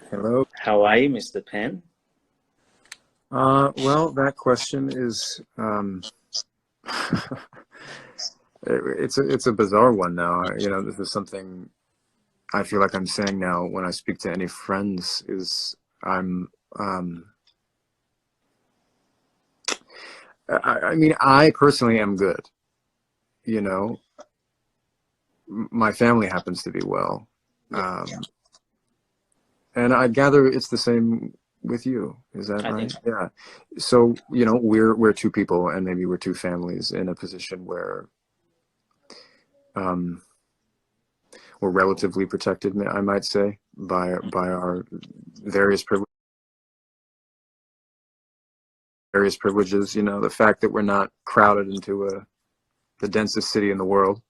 Hello. How are you, Mr. Penn? Well, that question is it's a bizarre one now. This is something I feel like I'm saying now when I speak to any friends. I mean, I personally am good. My family happens to be well, and I gather it's the same with you. Is that right? So. Yeah. So, we're two people, and maybe we're two families in a position where we're relatively protected, I might say, by our various privileges. The fact that we're not crowded into the densest city in the world.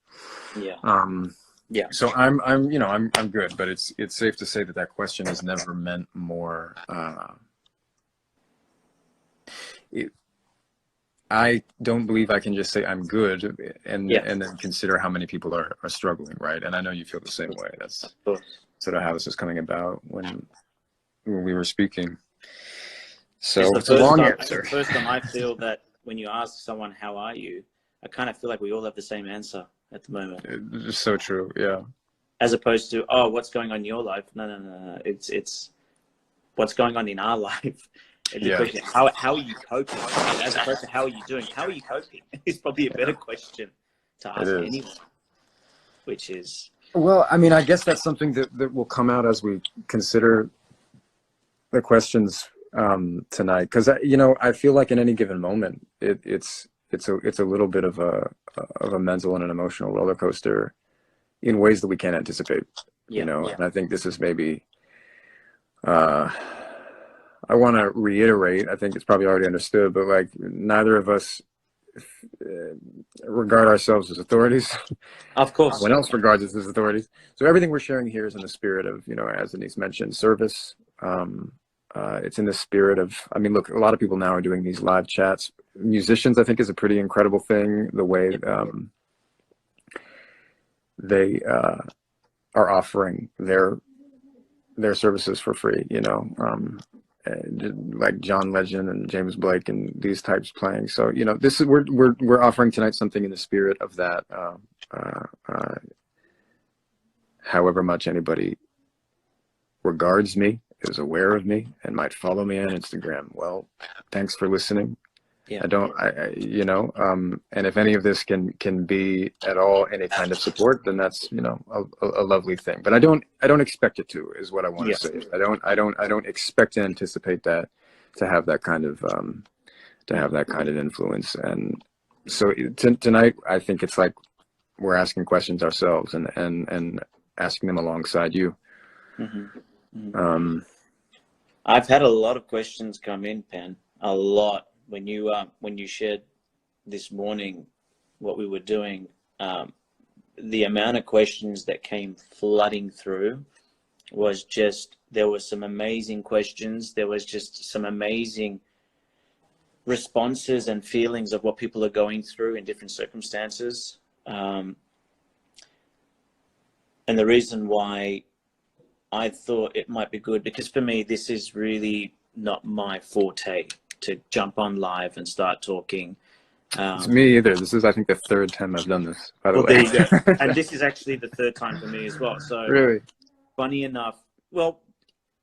Yeah. So I'm good, but it's safe to say that question is never meant more. I don't believe I can just say I'm good and then consider how many people are struggling, right? And I know you feel the same way. That's sort of how this is coming about when we were speaking. So it's a long answer. The first time I feel that when you ask someone, how are you? I kind of feel like we all have the same answer at the moment. It's so true, yeah. As opposed to, oh, what's going on in your life? No. It's what's going on in our life. And the question, how are you coping? As opposed to how are you doing? How are you coping? Is probably a better question to ask anyone. Which is... Well, I mean, I guess that's something that will come out as we consider the questions tonight. Because, I feel like in any given moment, it's a little bit of a mental and an emotional roller coaster in ways that we can't anticipate. And I think this is maybe... I want to reiterate, I think it's probably already understood, but like neither of us regard ourselves as authorities. Of course. No one else regards us as authorities. So everything we're sharing here is in the spirit of, as Denise mentioned, service. It's in the spirit of, I mean, look, a lot of people now are doing these live chats. Musicians, I think, is a pretty incredible thing, the way they are offering their services for free, like John Legend and James Blake and these types playing. So, this is we're offering tonight something in the spirit of that. However much anybody regards me, is aware of me, and might follow me on Instagram, well, thanks for listening. And if any of this can be at all any kind of support, then that's a lovely thing. But I don't expect it to, is what I want to say. I don't expect to anticipate that to have that kind of influence. And so tonight, I think it's like we're asking questions ourselves and asking them alongside you. I've had a lot of questions come in, Penn. A lot. When you shared this morning what we were doing, the amount of questions that came flooding through was just, there were some amazing questions. There was just some amazing responses and feelings of what people are going through in different circumstances. And the reason why I thought it might be good, because for me, this is really not my forte, to jump on live and start talking. It's me either. This is, I think, the third time I've done this, by the way. There you go. And this is actually the third time for me as well. So really, funny enough, well,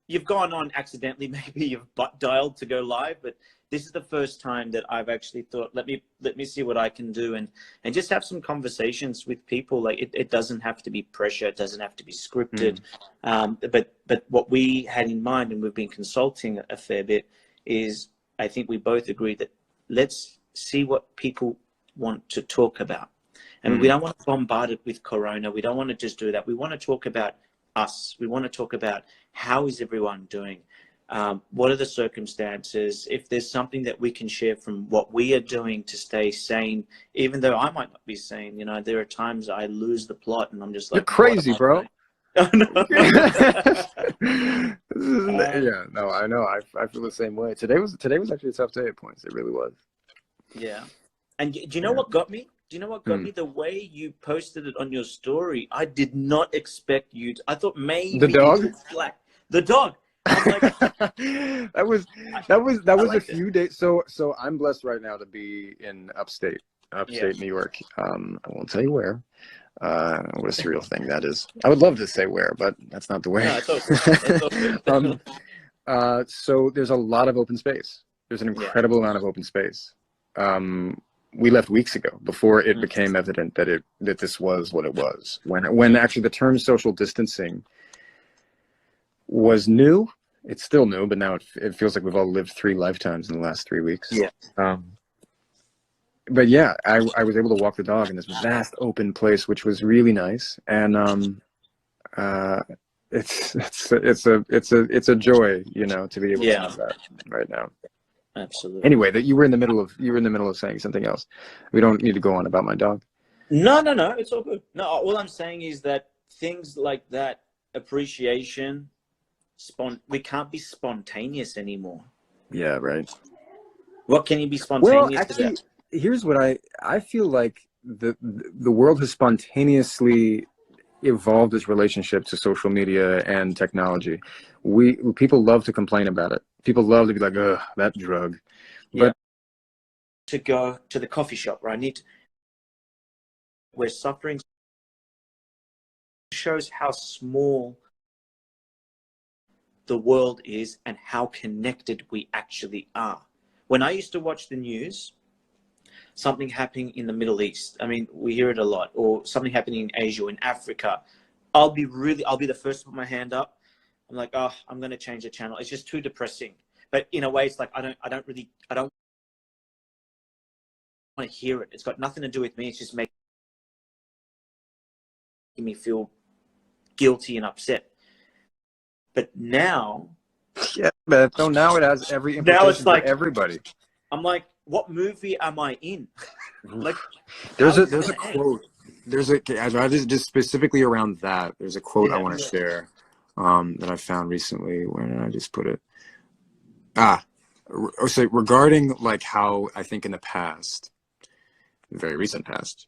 you've gone on accidentally, maybe you've dialed to go live, but this is the first time that I've actually thought, let me see what I can do and just have some conversations with people. Like it doesn't have to be pressure, it doesn't have to be scripted. But what we had in mind, and we've been consulting a fair bit, is I think we both agree that let's see what people want to talk about. And we don't want to bombard it with Corona. We don't want to just do that. We want to talk about us. We want to talk about how is everyone doing? What are the circumstances? If there's something that we can share from what we are doing to stay sane, even though I might not be sane, there are times I lose the plot and I'm just like, you're crazy, bro. Oh, no. Yeah, no, I know. I feel the same way. Today was actually a tough day at points. It really was. Yeah. And do you know what got me? Do you know what got me? The way you posted it on your story, I did not expect you to. I thought maybe the dog. the dog. I'm like, that was a liked few days. So I'm blessed right now to be in upstate New York. I won't tell you where. What a surreal thing that is. I would love to say where, but that's not the way. No, it's all good. It's all good. So there's a lot of open space. There's an incredible amount of open space. We left weeks ago before it became evident that this was what it was. When actually the term social distancing was new. It's still new, but now it feels like we've all lived 3 lifetimes in the last 3 weeks. Yeah. But yeah, I was able to walk the dog in this vast open place, which was really nice. And it's a joy, you know, to be able to have that right now. Absolutely. Anyway, that you were in the middle of saying something else. We don't need to go on about my dog. No, it's all good. No, all I'm saying is that things like that, appreciation, we can't be spontaneous anymore. Yeah, right. What can you be spontaneous Well, actually, about? here's what I feel like the world has spontaneously evolved its relationship to social media and technology. People love to complain about it. People love to be like, ugh, that drug. But to go to the coffee shop, right? We're suffering. Shows how small the world is and how connected we actually are. When I used to watch the news, something happening in the Middle East, I mean, we hear it a lot, or something happening in Asia or in Africa, I'll be the first to put my hand up. I'm like, oh, I'm going to change the channel. It's just too depressing. But in a way, it's like, I don't want to hear it. It's got nothing to do with me. It's just making me feel guilty and upset. But now, but so now it has every implication for everybody. I'm like, what movie am I in? Like, there's a quote. Just specifically around that. There's a quote I want to share that I found recently. Where did I just put it? So regarding like how I think in the past, the very recent past,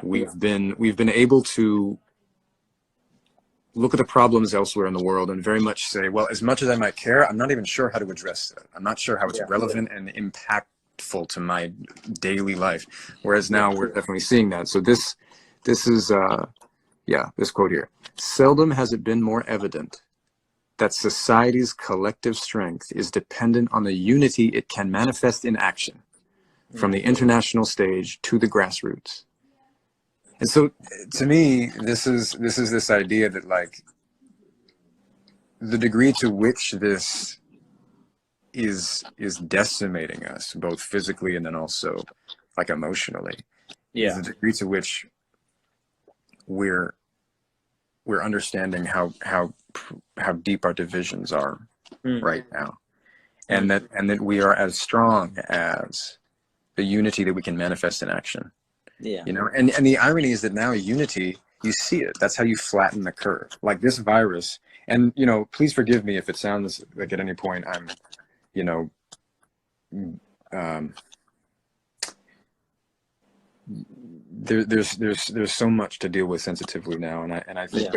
we've been able to look at the problems elsewhere in the world and very much say, well, as much as I might care, I'm not even sure how to address it. I'm not sure how it's relevant and impactful to my daily life. Whereas now we're definitely seeing that. So this is this quote here. Seldom has it been more evident that society's collective strength is dependent on the unity it can manifest in action, from the international stage to the grassroots. And so, to me, this is this idea that like the degree to which this is decimating us, both physically and then also like emotionally, is the degree to which we're understanding how deep our divisions are right now, and that we are as strong as the unity that we can manifest in action. You know, and the irony is that now unity, you see it. That's how you flatten the curve. Like this virus, and you know, please forgive me if it sounds like at any point I'm, you know, there's so much to deal with sensitively now, and I think,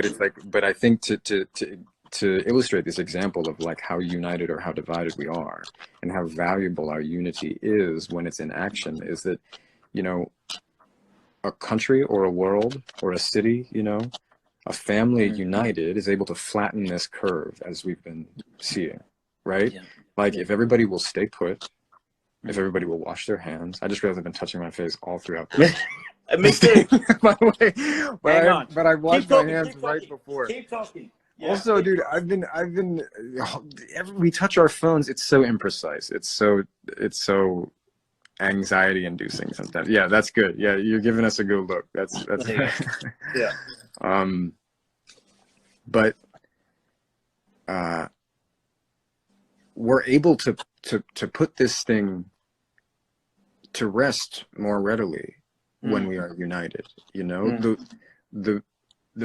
but I think to illustrate this example of like how united or how divided we are, and how valuable our unity is when it's in action, is that, you know, a country or a world or a city, you know, a family united is able to flatten this curve as we've been seeing, right? Like if everybody will stay put, if everybody will wash their hands. I just realized I've been touching my face all throughout this. Me too. By the way, but I washed my hands right before. Keep talking. Also, dude, we touch our phones. It's so imprecise. It's so anxiety inducing sometimes. Yeah, that's good. Yeah, you're giving us a good look. That's but we're able to put this thing to rest more readily when we are united. You know, the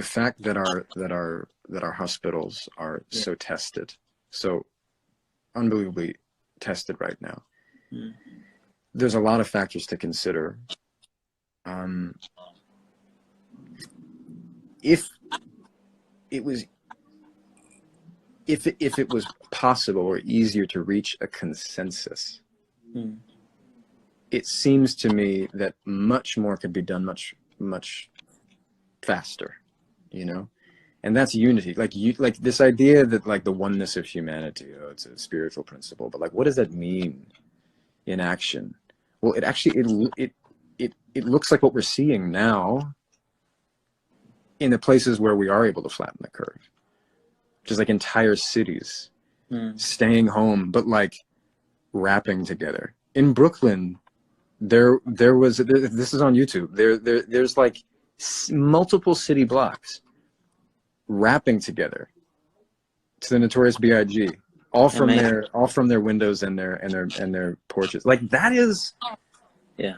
fact that our hospitals are so tested, so unbelievably tested right now. There's a lot of factors to consider. If it was if it was possible or easier to reach a consensus, it seems to me that much more could be done much faster, you know? And that's unity. Like this idea that like the oneness of humanity, you know, it's a spiritual principle, but like, what does that mean in action? Well, it actually, it looks like what we're seeing now in the places where we are able to flatten the curve, just like entire cities staying home, but like rapping together. In Brooklyn, there was, this is on YouTube, there's like multiple city blocks rapping together to the Notorious B.I.G. all from their windows and their porches. Like that is, yeah,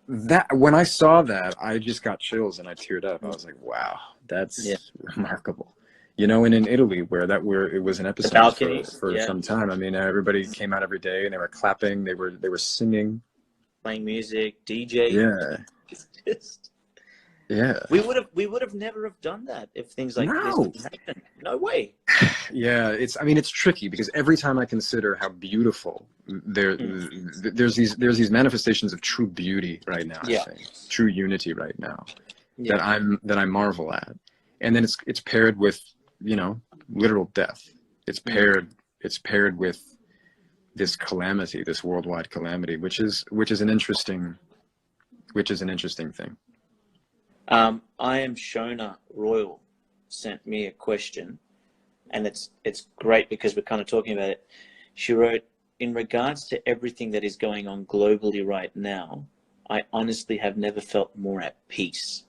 that when I saw that, I just got chills and I teared up. I was like, wow, that's remarkable. You know, and in Italy where it was an epicenter for some time. I mean, everybody came out every day and they were clapping, they were singing, playing music, DJ. Yeah. It's just, yeah. We would have never have done that if things like this didn't happen. No way. Yeah, it's tricky because every time I consider how beautiful there's these manifestations of true beauty right now, I think. True unity right now that I marvel at. And then it's paired with, you know, literal death. It's paired with this calamity, this worldwide calamity, which is an interesting thing. I am Shona Royal sent me a question, and it's great because we're kind of talking about it. She wrote, in regards to everything that is going on globally right now, I honestly have never felt more at peace.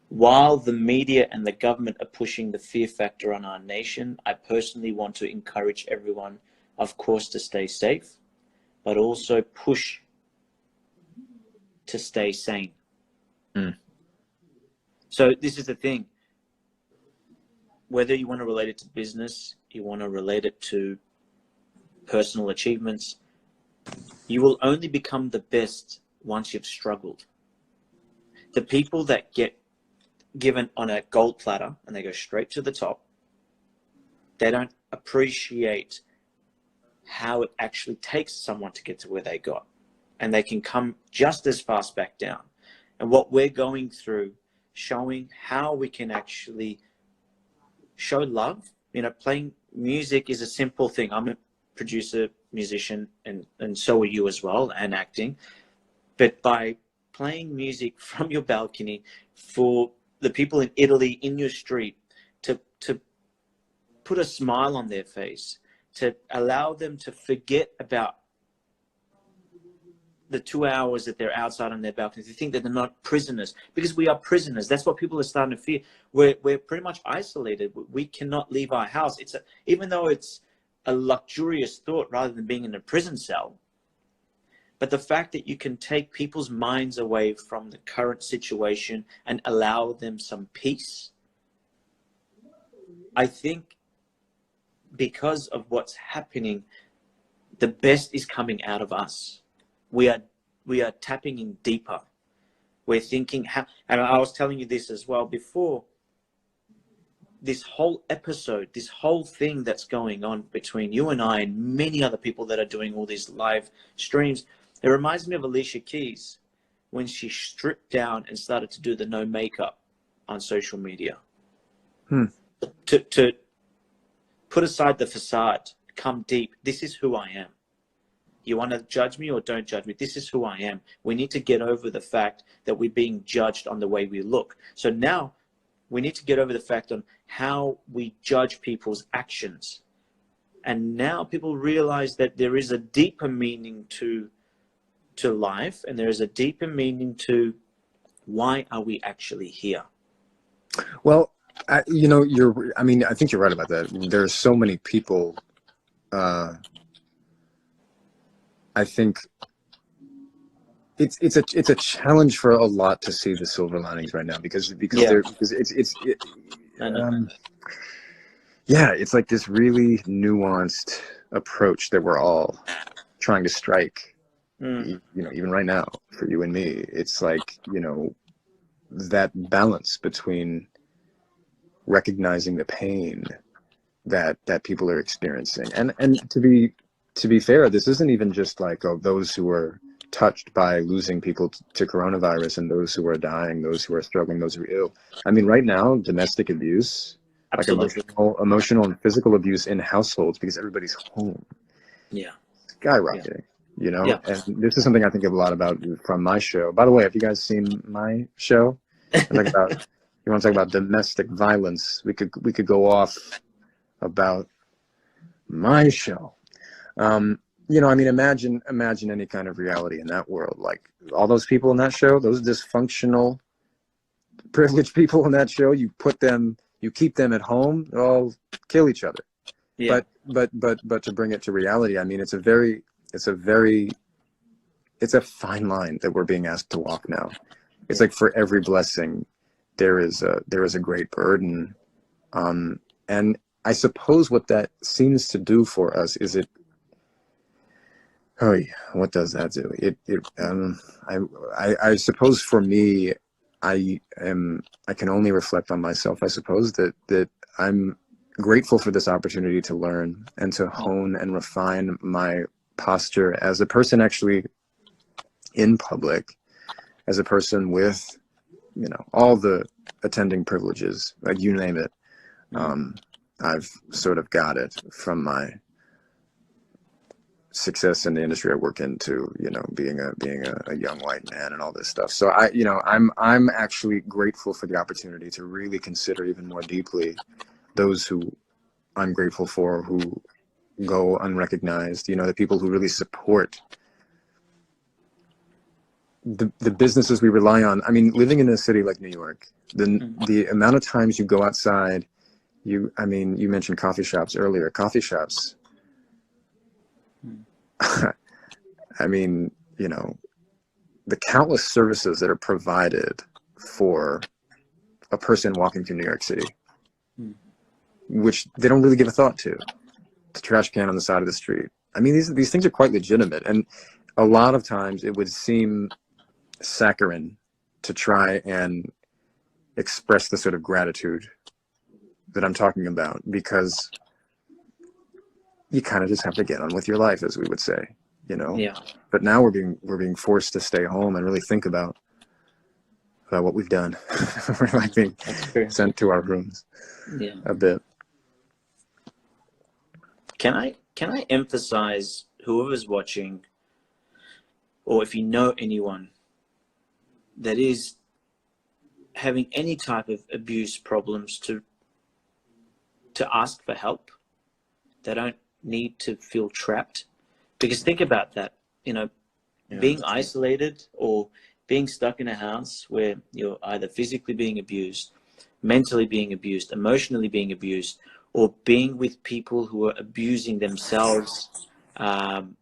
While the media and the government are pushing the fear factor on our nation, I personally want to encourage everyone, of course, to stay safe, but also push to stay sane. So this is the thing. Whether you want to relate it to business, you want to relate it to personal achievements, you will only become the best once you've struggled. The people that get given on a gold platter and they go straight to the top, they don't appreciate how it actually takes someone to get to where they got. And they can come just as fast back down. And what we're going through, showing how we can actually show love. You know, playing music is a simple thing. I'm a producer, musician, and so are you as well, and acting. But by playing music from your balcony for the people in Italy, in your street, to put a smile on their face, to allow them to forget about the 2 hours that they're outside on their balcony, to think that they're not prisoners, because we are prisoners. That's what people are starting to fear. We're pretty much isolated. We cannot leave our house. Even though it's a luxurious thought rather than being in a prison cell, but the fact that you can take people's minds away from the current situation and allow them some peace, I think because of what's happening, the best is coming out of us. We are tapping in deeper. We're thinking how, and I was telling you this as well before, this whole episode, this whole thing that's going on between you and I and many other people that are doing all these live streams, it reminds me of Alicia Keys when she stripped down and started to do the no makeup on social media. To put aside the facade, come deep. This is who I am. You want to judge me or don't judge me? This is who I am. We need to get over the fact that we're being judged on the way we look. So now we need to get over the fact on how we judge people's actions. And now people realize that there is a deeper meaning to life, and there is a deeper meaning to why are we actually here? Well, I think you're right about that. There are so many people, I think it's a challenge for a lot to see the silver linings right now because it's like this really nuanced approach that we're all trying to strike. You know, even right now for you and me, it's like, you know, that balance between recognizing the pain that people are experiencing. And to be fair, this isn't even just like, oh, those who are touched by losing people to coronavirus and those who are dying, those who are struggling, those who are ill. I mean, right now, domestic abuse, Absolutely. like emotional and physical abuse in households, because everybody's home, Yeah. skyrocketing, you know? Yeah. And this is something I think a lot about from my show. By the way, have you guys seen my show? You want to talk about domestic violence? We could go off about my show. You know, I mean, imagine any kind of reality in that world. Like all those people in that show, those dysfunctional, privileged people in that show, you keep them at home, they'll all kill each other. Yeah. But to bring it to reality, I mean, it's a fine line that we're being asked to walk now. It's like for every blessing, there is a great burden. And I suppose what that seems to do for us is what does that do? I suppose for me, I can only reflect on myself. I suppose that I'm grateful for this opportunity to learn and to hone and refine my posture as a person actually in public, as a person with, you know, all the attending privileges, like you name it. I've sort of got it from my success in the industry I work into, you know, being a young white man and all this stuff. So I'm actually grateful for the opportunity to really consider even more deeply those who I'm grateful for, who go unrecognized, you know, the people who really support the businesses we rely on. I mean, living in a city like New York, the amount of times you go outside, you mentioned coffee shops earlier. Coffee shops, I mean, you know, the countless services that are provided for a person walking through New York City, which they don't really give a thought to. The trash can on the side of the street. I mean, these things are quite legitimate, and a lot of times it would seem saccharine to try and express the sort of gratitude that I'm talking about, because you kind of just have to get on with your life, as we would say, you know. Yeah. But now we're being forced to stay home and really think about what we've done. We're like being sent to our rooms a bit. Can I emphasize, whoever's watching, or if you know anyone that is having any type of abuse problems, to ask for help. They don't need to feel trapped, because think about that, you know, being isolated or being stuck in a house where you're either physically being abused, mentally being abused, emotionally being abused, or being with people who are abusing themselves on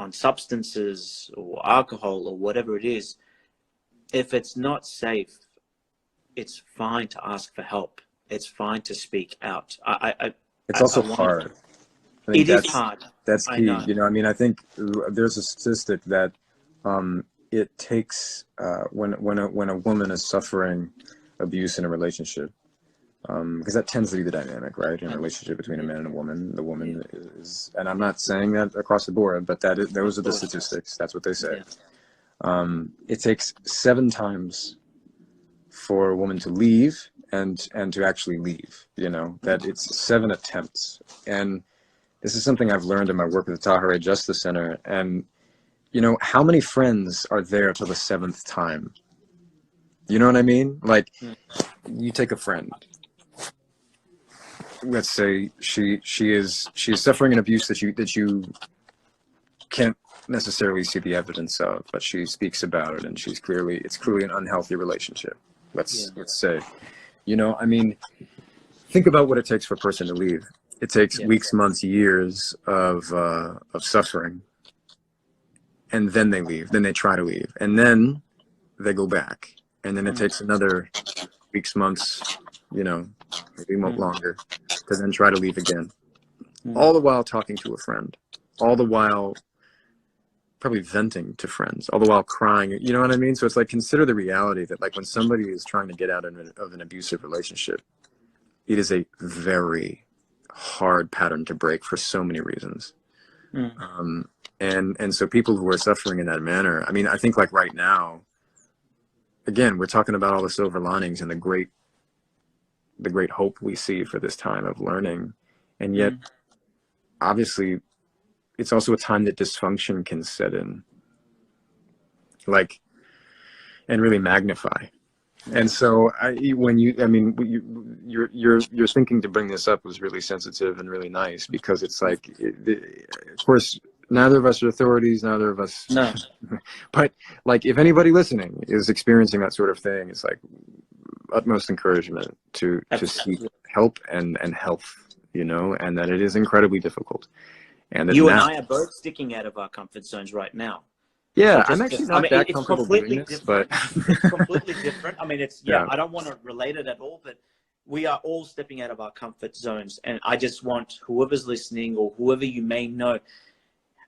substances or alcohol or whatever it is. If it's not safe, it's fine to ask for help. It's fine to speak out. It's also hard. It is hard. That's key. You know, I mean, I think there's a statistic that it takes when a woman is suffering abuse in a relationship, because that tends to be the dynamic, right? In a relationship between a man and a woman, the woman is, and I'm not saying that across the board, but those are the statistics. That's what they say. It takes 7 times for a woman to leave and to actually leave, you know, that it's 7 attempts. And this is something I've learned in my work with the Tahirih Justice Center. And, you know, how many friends are there till the 7th time? You know what I mean? Like, you take a friend. Let's say she is suffering an abuse that you can't necessarily see the evidence of, but she speaks about it, and it's clearly an unhealthy relationship. Let's say, you know, I mean, think about what it takes for a person to leave. It takes weeks, months, years of suffering, and then they leave. Then they try to leave, and then they go back, and then it takes another weeks, months, you know, maybe longer, to then try to leave again. All the while talking to a friend, all the while probably venting to friends, all the while crying. You know what I mean? So it's like, consider the reality that like when somebody is trying to get out of an abusive relationship, it is a very hard pattern to break for so many reasons. And so people who are suffering in that manner, I mean, I think like right now, again, we're talking about all the silver linings and the great hope we see for this time of learning. And yet, obviously, it's also a time that dysfunction can set in, like, and really magnify. And so your thinking to bring this up was really sensitive and really nice, because it's like, of course, neither of us are authorities, neither of us, No. but like, if anybody listening is experiencing that sort of thing, it's like utmost encouragement to seek help and health, you know, and that it is incredibly difficult. And that you and I are both sticking out of our comfort zones right now. Yeah, so I'm actually not that comfortable doing this, but it's completely different. I mean, it's I don't want to relate it at all, but we are all stepping out of our comfort zones, and I just want whoever's listening or whoever you may know,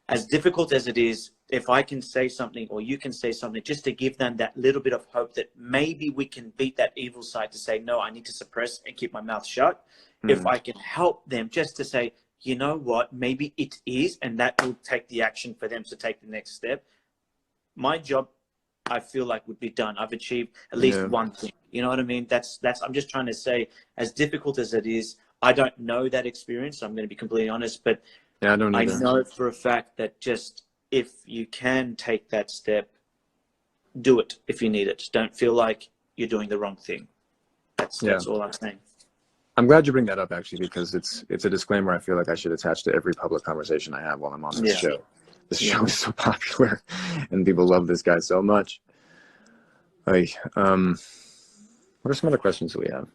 as difficult as it is, if I can say something or you can say something, just to give them that little bit of hope that maybe we can beat that evil side to say, no, I need to suppress and keep my mouth shut. If I can help them just to say, you know what, maybe it is, and that will take the action for them to take the next step. My job, I feel like, would be done. I've achieved at least one thing. You know what I mean? That's. I'm just trying to say, as difficult as it is, I don't know that experience. I'm going to be completely honest, but I don't either. I know for a fact that just if you can take that step, do it if you need it. Don't feel like you're doing the wrong thing. That's all I'm saying. I'm glad you bring that up, actually, because it's a disclaimer I feel like I should attach to every public conversation I have while I'm on this show. This show is so popular, and people love this guy so much. Like, what are some other questions that we have?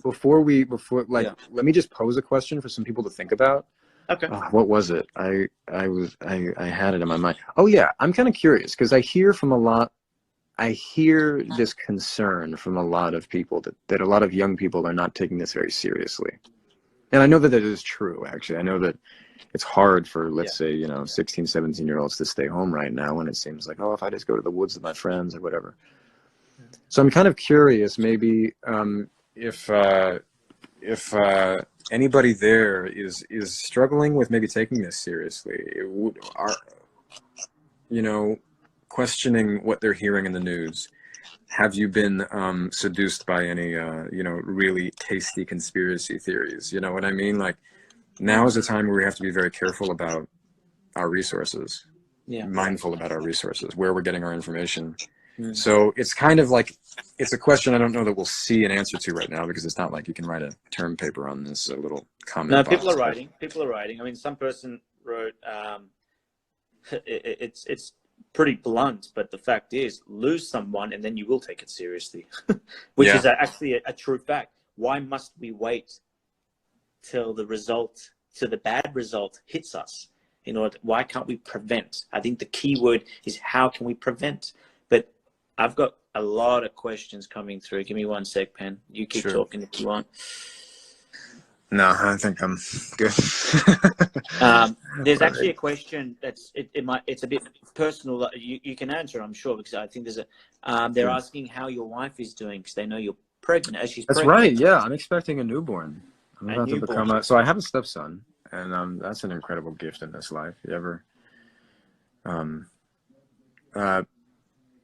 Before let me just pose a question for some people to think about. Okay. What was it? I had it in my mind. Oh yeah, I'm kind of curious, because I hear this concern from a lot of people that a lot of young people are not taking this very seriously. And I know that it is true, actually. I know that it's hard for, let's say, 16, 17-year-olds to stay home right now when it seems like, oh, if I just go to the woods with my friends or whatever. So I'm kind of curious, maybe if anybody there is struggling with maybe taking this seriously, questioning what they're hearing in the news. Have you been seduced by any, really tasty conspiracy theories? You know what I mean? Like, now is a time where we have to be very careful about our resources, mindful about our resources, where we're getting our information. So it's kind of like, it's a question I don't know that we'll see an answer to right now, because it's not like you can write a term paper on this, a little comment box. People are writing. I mean, some person wrote, it's pretty blunt, but the fact is, lose someone and then you will take it seriously, which is actually a true fact. Why must we wait till the bad result hits us? Why can't we prevent? I think the key word is, how can we prevent? But I've got a lot of questions coming through. Give me one sec, Penn. You keep talking if you want. No, I think I'm good. There's actually a question that's it's a bit personal that you can answer, I'm sure, because I think there's they're asking how your wife is doing, because they know you're pregnant. That's right. Yeah, I'm expecting a newborn. I'm about to become so I have a stepson, and that's an incredible gift in this life. You ever?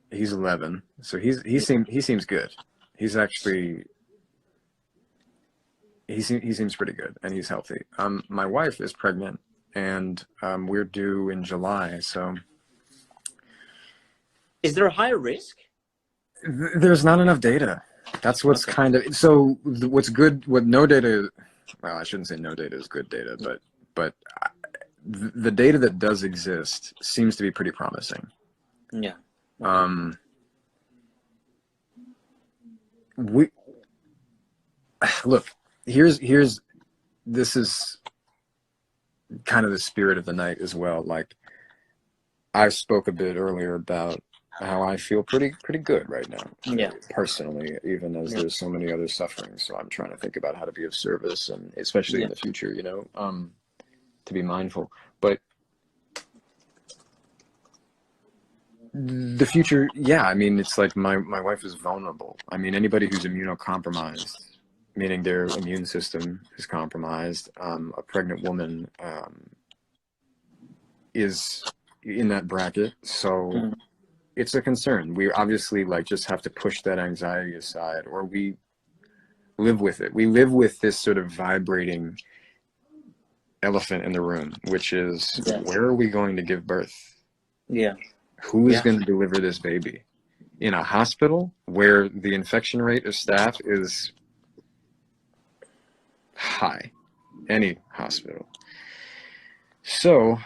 He's 11, so he seems good. He's actually. He seems pretty good, and he's healthy. My wife is pregnant, and we're due in July. So, is there a higher risk? There's not enough data. That's what's kind of so. What's good? What no data? Well, I shouldn't say no data is good data, but the data that does exist seems to be pretty promising. Yeah. Look. This is kind of the spirit of the night as well. Like, I spoke a bit earlier about how I feel pretty good right now. Personally, even as there's so many others suffering. So I'm trying to think about how to be of service, and especially in the future, to be mindful. The future, yeah. I mean, it's like my wife is vulnerable. I mean, anybody who's immunocompromised, meaning their immune system is compromised, a pregnant woman is in that bracket. So Mm. it's a concern. We obviously like just have to push that anxiety aside, or we live with it. We live with this sort of vibrating elephant in the room, which is Yeah. where are we going to give birth? Yeah. Who is Yeah. going to deliver this baby? In a hospital where the infection rate of staff is high, any hospital. So,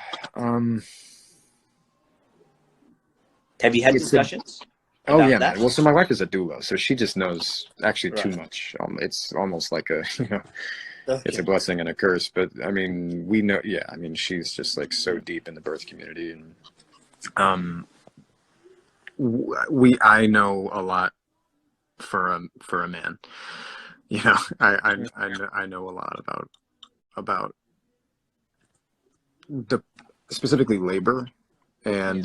Have you had it's a, discussions oh yeah, about man. that? Well, so my wife is a doula, so she just knows actually too Right. much. It's almost like a, it's a Okay. blessing and a curse. But I mean, we know, yeah. I mean, she's just like so deep in the birth community, and I know a lot for a man. I know a lot about the specifically labor and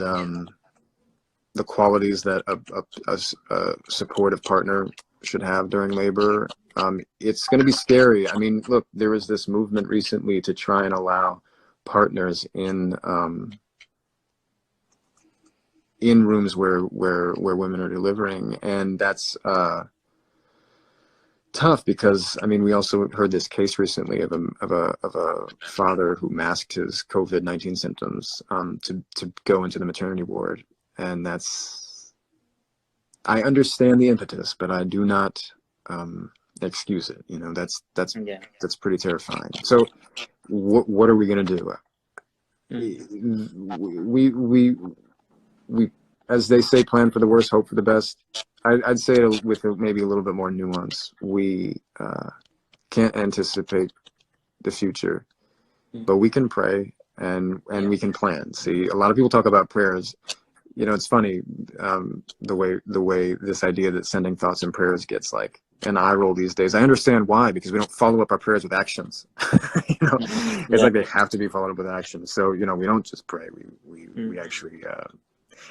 the qualities that a supportive partner should have during labor. It's going to be scary. I mean, look, there was this movement recently to try and allow partners in rooms where women are delivering, and that's tough because I mean we also heard this case recently of a father who masked his COVID-19 symptoms to go into the maternity ward, and that's, I understand the impetus, but I do not excuse it. Yeah. That's pretty terrifying. So what are we gonna do? Mm. We, as they say, plan for the worst, hope for the best. I'd say it with maybe a little bit more nuance. We can't anticipate the future, but we can pray and we can plan. See, a lot of people talk about prayers. It's funny, the way this idea that sending thoughts and prayers gets like an eye roll these days. I understand why, because we don't follow up our prayers with actions. It's Yeah. like they have to be followed up with actions. So we don't just pray. We actually.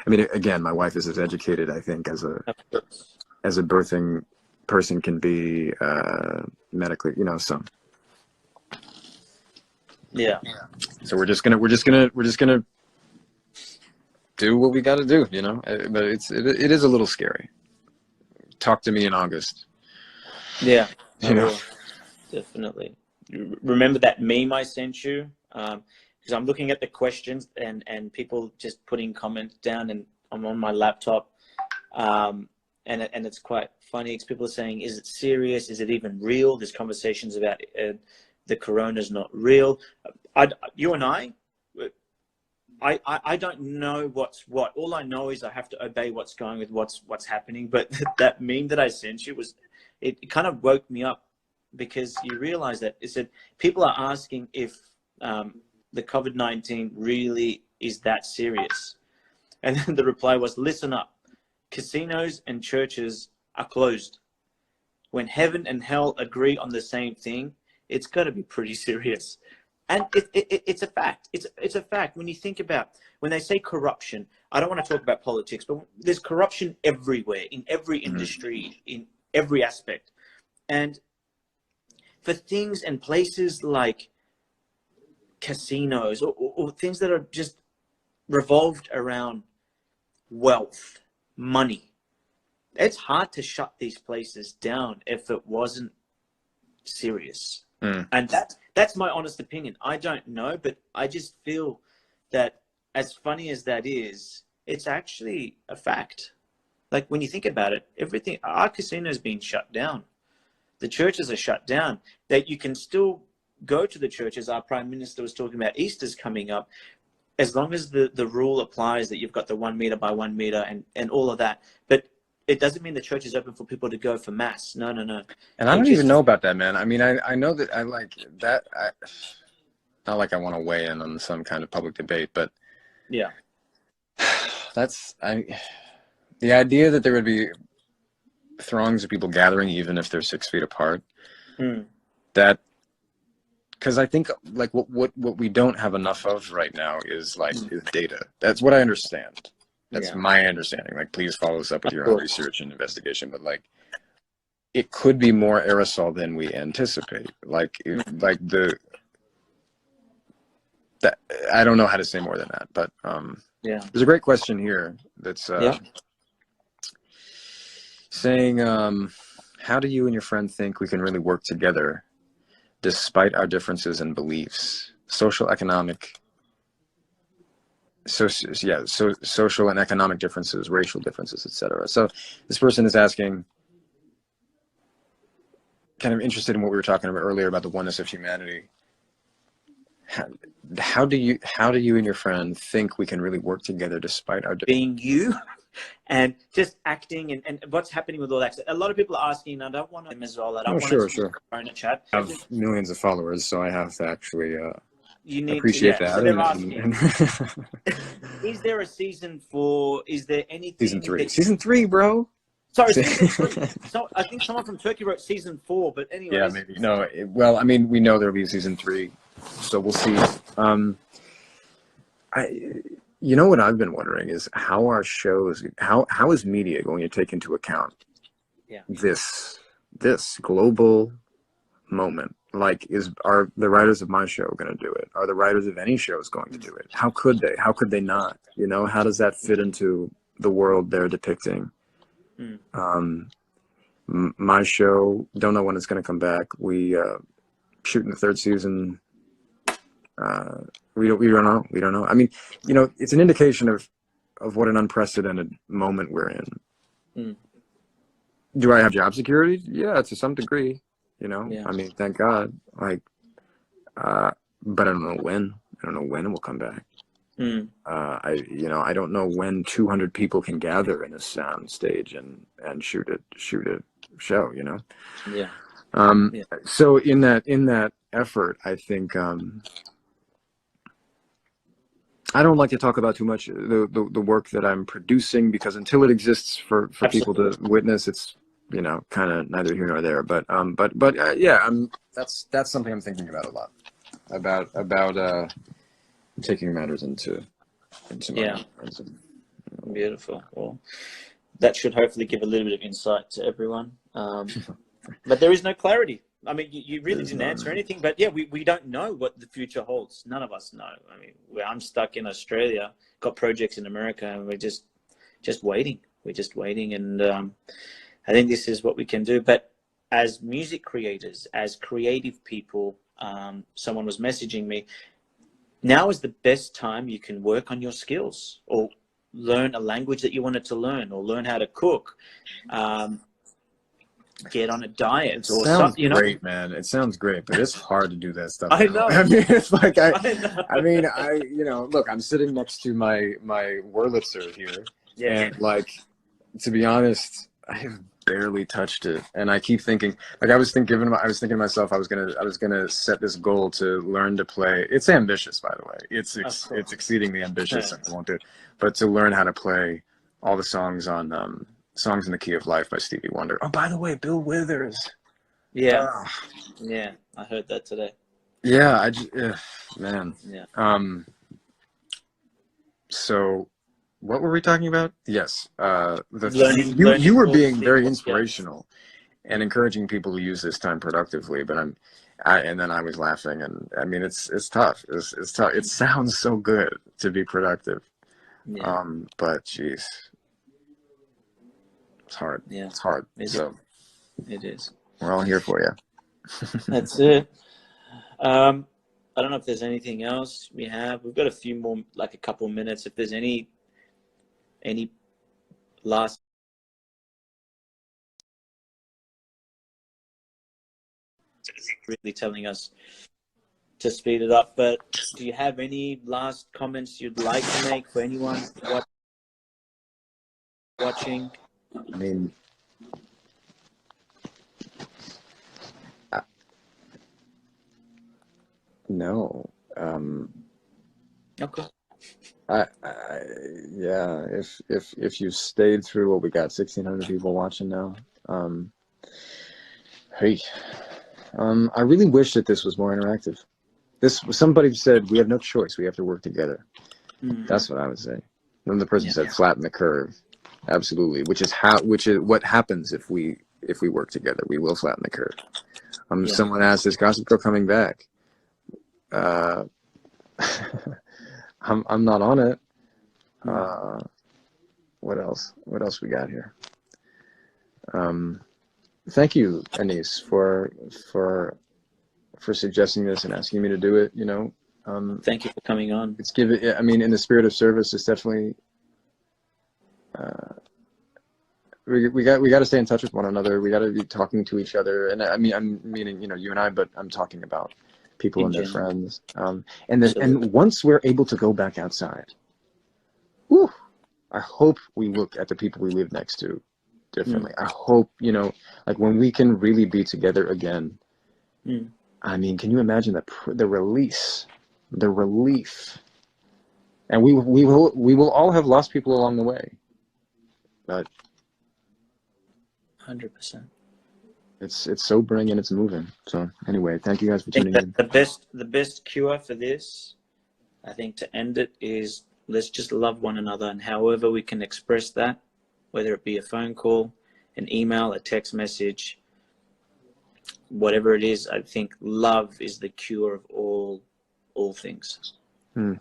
I mean, again, my wife is as educated, I think, as Of course. a birthing person can be medically. So Yeah. we're just gonna do what we got to do. But it is a little scary. Talk to me in August. Yeah. I You know. will. Definitely. Remember that meme I sent you? Because I'm looking at the questions and people just putting comments down, and I'm on my laptop, and it's quite funny because people are saying, "Is it serious? Is it even real?" There's conversations about the corona's not real. You and I don't know what's what. All I know is I have to obey what's going with what's happening. But that meme that I sent you it kind of woke me up, because you realize that it said people are asking if the COVID-19 really is that serious. And then the reply was, listen up, casinos and churches are closed. When heaven and hell agree on the same thing, it's got to be pretty serious. And it's a fact. It's a fact. When you think about, when they say corruption, I don't want to talk about politics, but there's corruption everywhere, in every industry, in every aspect. And for things and places like casinos or things that are just revolved around wealth, money, it's hard to shut these places down if it wasn't serious. And that's my honest opinion. I don't know, but I just feel that, as funny as that is, it's actually a fact. Like, when you think about it, everything, our casino's been shut down. The churches are shut down. That you can still go to the churches. Our Prime Minister was talking about Easter's coming up, as long as the rule applies that you've got the 1 meter by 1 meter and all of that. But it doesn't mean the church is open for people to go for mass. No. And I It don't even just, know about that, man. I mean, I know that I like that. Not like I want to weigh in on some kind of public debate, but yeah. The idea that there would be throngs of people gathering, even if they're 6 feet apart, that, because I think like what we don't have enough of right now is data. That's what I understand. That's my understanding. Like, please follow us up with Of your own course. research and investigation. But like, it could be more aerosol than we anticipate. Like, that I don't know how to say more than that. But Yeah. there's a great question here that's Yeah. saying, how do you and your friend think we can really work together despite our differences in beliefs, social, economic, social and economic differences, racial differences, etc. So this person is asking, kind of interested in what we were talking about earlier about the oneness of humanity. How do you and your friend think we can really work together despite our being you and just acting and what's happening with all that? A lot of people are asking, I don't want to as well. I don't want to phone a chat. I have millions of followers, so I have to actually you need appreciate to, that. So they're asking, is there a season 4? Is there anything? Season 3, bro. Sorry, season 3. So I think someone from Turkey wrote season 4, but anyway. Yeah, maybe. No, well, I mean, we know there'll be season 3, so we'll see. You know what I've been wondering is how our shows, how is media going to take into account this global moment? Like, are the writers of my show going to do it? Are the writers of any shows going to do it? How could they? How could they not? You know, how does that fit into the world they're depicting? My show, don't know when it's going to come back. We shooting the 3rd season. We don't know. I mean, you know, it's an indication of what an unprecedented moment we're in. Do I have job security? Yeah, to some degree. You know, I mean, thank God. Like, but I don't know when. I don't know when it will come back. I don't know when 200 people can gather in a sound stage and shoot a show. You know. Yeah. So in that effort, I think. I don't like to talk about too much the work that I'm producing, because until it exists for people to witness, it's, you know, kind of neither here nor there. But yeah, that's something I'm thinking about a lot, about taking matters into my hands. Beautiful. Well, that should hopefully give a little bit of insight to everyone. But there is no clarity. I mean, you really didn't answer anything, but yeah, we don't know what the future holds. None of us know. I mean, I'm stuck in Australia, got projects in America, and we're just waiting. We're just waiting, and I think this is what we can do. But as music creators, as creative people, someone was messaging me, now is the best time you can work on your skills or learn a language that you wanted to learn or learn how to cook. Get on a diet. It sounds great, man. It sounds great, but it's hard to do that stuff. I know. I mean, it's like you know, look, I'm sitting next to my Wurlitzer here, and like, to be honest, I have barely touched it, and I keep thinking, like, I was thinking to myself, I was gonna set this goal to learn to play. It's ambitious, by the way. It's exceedingly ambitious, and I won't do it, but to learn how to play all the songs on Songs in the Key of Life by Stevie Wonder. Oh, by the way, Bill Withers. Yeah, I heard that today. Yeah, man. Yeah. So, what were we talking about? Yes, you were being very inspirational and encouraging people to use this time productively. But and then I was laughing, and I mean, it's tough. It's tough. It sounds so good to be productive. Yeah. But geez. It's hard. Yeah, it's hard. It is. We're all here for you. That's it. I don't know if there's anything else we have. We've got a few more, like a couple of minutes. If there's any last really telling us to speed it up. But do you have any last comments you'd like to make for anyone watching? I mean, no. Okay. Yeah. If you stayed through what we got, 1,600 people watching now. Hey, I really wish that this was more interactive. Somebody said we have no choice. We have to work together. That's what I would say. Another person said flatten the curve. Absolutely. Which is what happens if we work together. We will flatten the curve. Someone asked, is Gossip Girl coming back? I'm not on it. What else? What else we got here? Thank you, Anise, for suggesting this and asking me to do it. You know, thank you for coming on. I mean, in the spirit of service, it's definitely. We got to stay in touch with one another. We got to be talking to each other, and I mean, I'm meaning, you know, you and I, but I'm talking about people and their friends. And once we're able to go back outside, whew, I hope we look at the people we live next to differently. I hope, you know, like when we can really be together again. I mean, can you imagine the release, the relief? And we will all have lost people along the way, but 100%. It's sobering and it's moving. So anyway, thank you guys for tuning in. The best cure for this, I think, to end it is, let's just love one another, and however we can express that, whether it be a phone call, an email, a text message, whatever it is, I think love is the cure of all things. All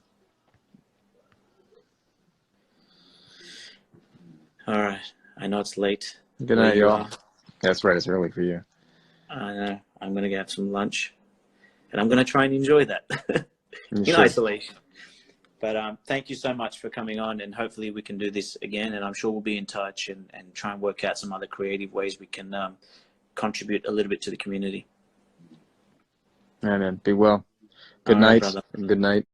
right. I know it's late. Good night, y'all. That's right. It's early for you. I know. I'm going to have some lunch, and I'm going to try and enjoy that in isolation. But thank you so much for coming on, and hopefully we can do this again, and I'm sure we'll be in touch and try and work out some other creative ways we can contribute a little bit to the community. All right, man. Be well. Good night. Brother. Good night.